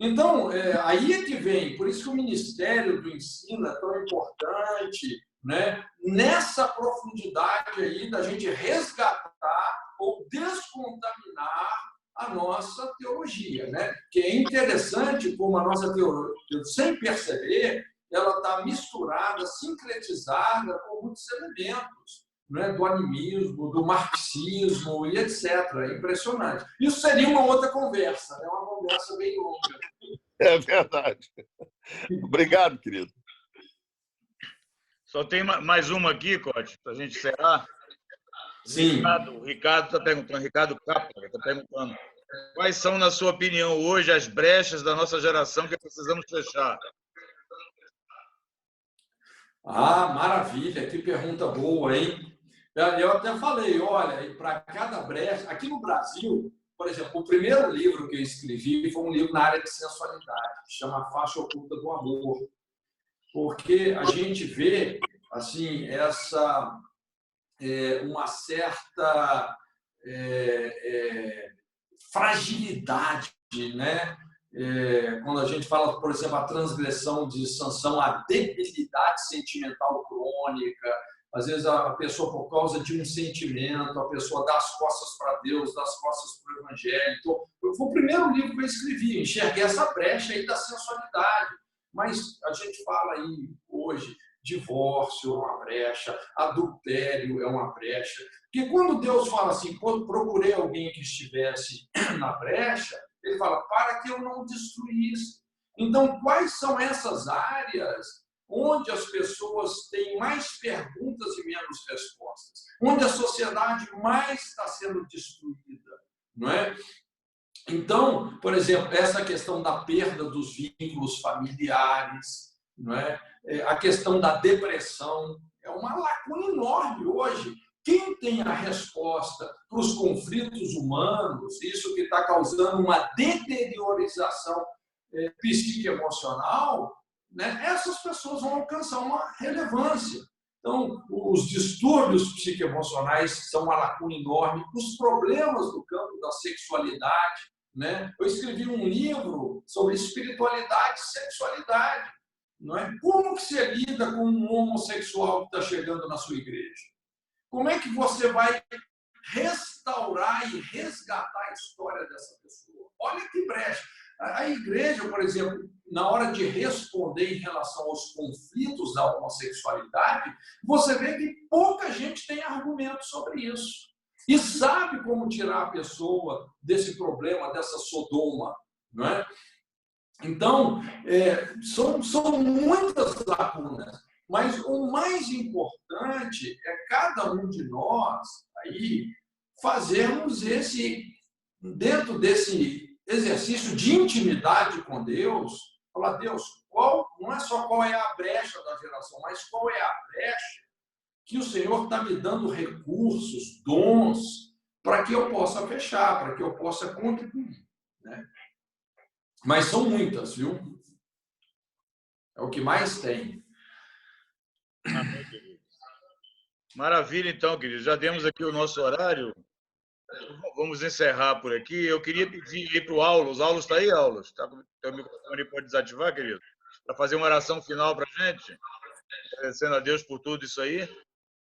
Então, aí é que vem, por isso que o Ministério do Ensino é tão importante, né? Nessa profundidade aí da gente resgatar ou descontaminar a nossa teologia, né? Que é interessante como a nossa teologia, sem perceber, ela está misturada, sincretizada com muitos elementos, né? Do animismo, do marxismo e etc. É impressionante. Isso seria uma outra conversa, né? Uma conversa bem longa. É verdade. Obrigado, querido. Só tem mais uma aqui, Cote, para a gente encerrar. Sim. O Ricardo está perguntando, Ricardo Capra está perguntando, quais são, na sua opinião, hoje as brechas da nossa geração que precisamos fechar? Maravilha, que pergunta boa, hein? Eu até falei, olha, para cada brecha, aqui no Brasil, por exemplo, o primeiro livro que eu escrevi foi um livro na área de sensualidade, que chama Faixa Oculta do Amor, porque a gente vê, assim, uma certa fragilidade, né? Quando a gente fala, por exemplo, a transgressão de Sansão, a debilidade sentimental crônica, às vezes a pessoa, por causa de um sentimento, a pessoa dá as costas para Deus, dá as costas para o Evangelho. Então, foi o primeiro livro que eu escrevi, enxerguei essa brecha aí da sensualidade. Mas a gente fala aí hoje, divórcio é uma brecha, adultério é uma brecha. Porque quando Deus fala assim, procurei alguém que estivesse na brecha, ele fala, para que eu não destruísse. Então, quais são essas áreas onde as pessoas têm mais perguntas e menos respostas? Onde a sociedade mais está sendo destruída, não é? Então, por exemplo, essa questão da perda dos vínculos familiares, não é? A questão da depressão, é uma lacuna enorme hoje. Quem tem a resposta para os conflitos humanos, isso que está causando uma deteriorização psicoemocional, né? Essas pessoas vão alcançar uma relevância. Então, os distúrbios psicoemocionais são uma lacuna enorme, os problemas do campo da sexualidade, né? Eu escrevi um livro sobre espiritualidade e sexualidade, não é? Como que você lida com um homossexual que está chegando na sua igreja? Como é que você vai restaurar e resgatar a história dessa pessoa? Olha que brecha. A igreja, por exemplo, na hora de responder em relação aos conflitos da homossexualidade, você vê que pouca gente tem argumento sobre isso. E sabe como tirar a pessoa desse problema, dessa Sodoma, não é? Então, são muitas lacunas. Mas o mais importante é cada um de nós aí fazermos dentro desse exercício de intimidade com Deus, falar, Deus, não é só qual é a brecha da geração, mas qual é a brecha que o Senhor está me dando recursos, dons, para que eu possa fechar, para que eu possa contribuir, né? Mas são muitas, viu? É o que mais tem. Amém, querido. Maravilha, então, querido. Já demos aqui o nosso horário. Vamos encerrar por aqui. Eu queria pedir aí para o Aulos. Aulos está aí, Aulos? Está com o teu microfone, pode desativar, querido? Para fazer uma oração final para a gente. Agradecendo a Deus por tudo isso aí.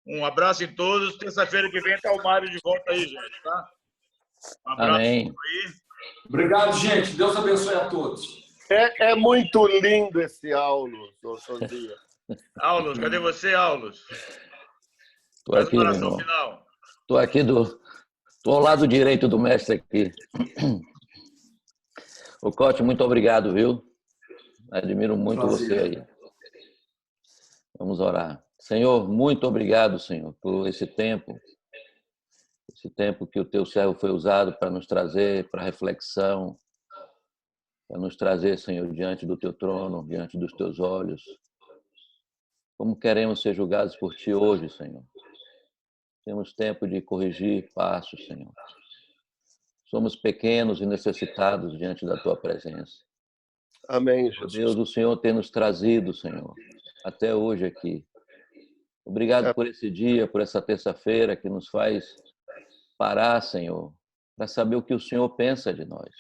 Um abraço em todos. Terça-feira que vem está o Mário de volta aí, gente, tá? Um abraço. Amém. Aí. Obrigado, gente. Deus abençoe a todos. É muito lindo esse Aulos, Sofia. Aulos, cadê você, Aulos? Estou aqui, meu irmão. Estou aqui estou ao lado direito do mestre aqui. O Cote, muito obrigado, viu? Admiro muito você aí. Vamos orar. Senhor, muito obrigado, Senhor, por esse tempo que o teu servo foi usado para nos trazer para reflexão, para nos trazer, Senhor, diante do teu trono, diante dos teus olhos. Como queremos ser julgados por ti hoje, Senhor. Temos tempo de corrigir passos, Senhor. Somos pequenos e necessitados diante da tua presença. Amém, Jesus. Deus, o Senhor tem nos trazido, Senhor, até hoje aqui. Obrigado por esse dia, por essa terça-feira que nos faz parar, Senhor, para saber o que o Senhor pensa de nós.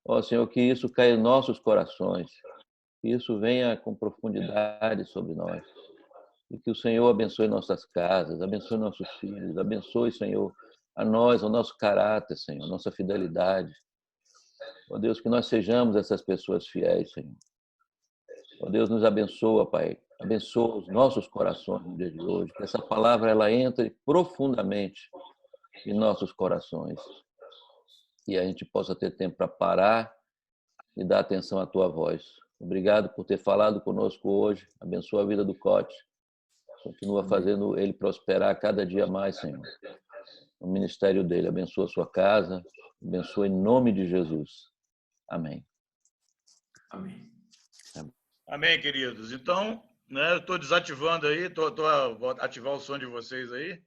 Ó, Senhor, que isso caia em nossos corações, que isso venha com profundidade sobre nós. E que o Senhor abençoe nossas casas, abençoe nossos filhos, abençoe, Senhor, a nós, o nosso caráter, Senhor, nossa fidelidade. Ó Deus, que nós sejamos essas pessoas fiéis, Senhor. Ó Deus, nos abençoa, Pai. Abençoa os nossos corações no dia de hoje. Que essa palavra ela entre profundamente em nossos corações. E a gente possa ter tempo para parar e dar atenção à Tua voz. Obrigado por ter falado conosco hoje. Abençoa a vida do Cote. Continua fazendo ele prosperar cada dia mais, Senhor. O ministério dele. Abençoa a sua casa. Abençoa em nome de Jesus. Amém. Amém. Amém, queridos. Então, né, eu estou desativando aí, vou ativar o som de vocês aí.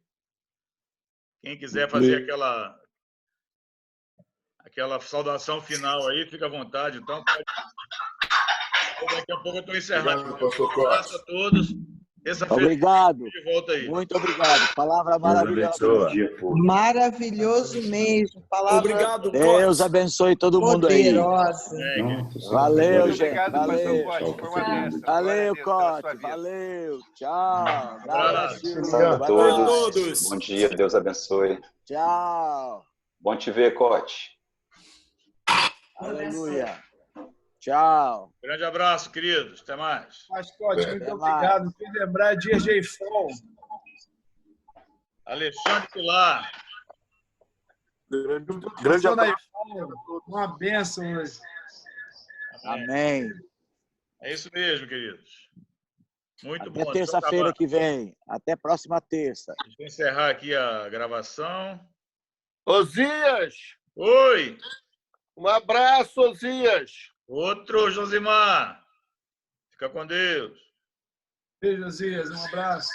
Quem quiser fazer aquela saudação final aí, fica à vontade. Então, daqui a pouco eu estou encerrando. Um abraço a todos. Terça-feira Obrigado. de volta aí. Muito obrigado. Palavra maravilhosa. Maravilhoso mesmo. Palavra Obrigado, Deus abençoe todo mundo aí. poderosa. Valeu, Muito gente. obrigado, Valeu. pastor Cote. Foi uma bênção. Valeu, Glória a Deus pela sua Cote. vida. Valeu. Tchau. Abraço. Valeu, a Silvio. todos. Bom dia, Deus abençoe. Tchau. Bom te ver, Cote. Aleluia. Tchau. Grande abraço, queridos. Até mais. Mascote, muito Até obrigado. Fui lembrar de DJ Fon. Alexandre Pilar. Grande abraço. Uma bênção hoje. Amém. É isso mesmo, queridos. Muito bom. Até terça-feira que vem. Até próxima terça. Deixa eu encerrar aqui a gravação. Osias! Oi! Um abraço, Osias! Outro, Josimar. Fica com Deus. Beijo, Zias. Um abraço.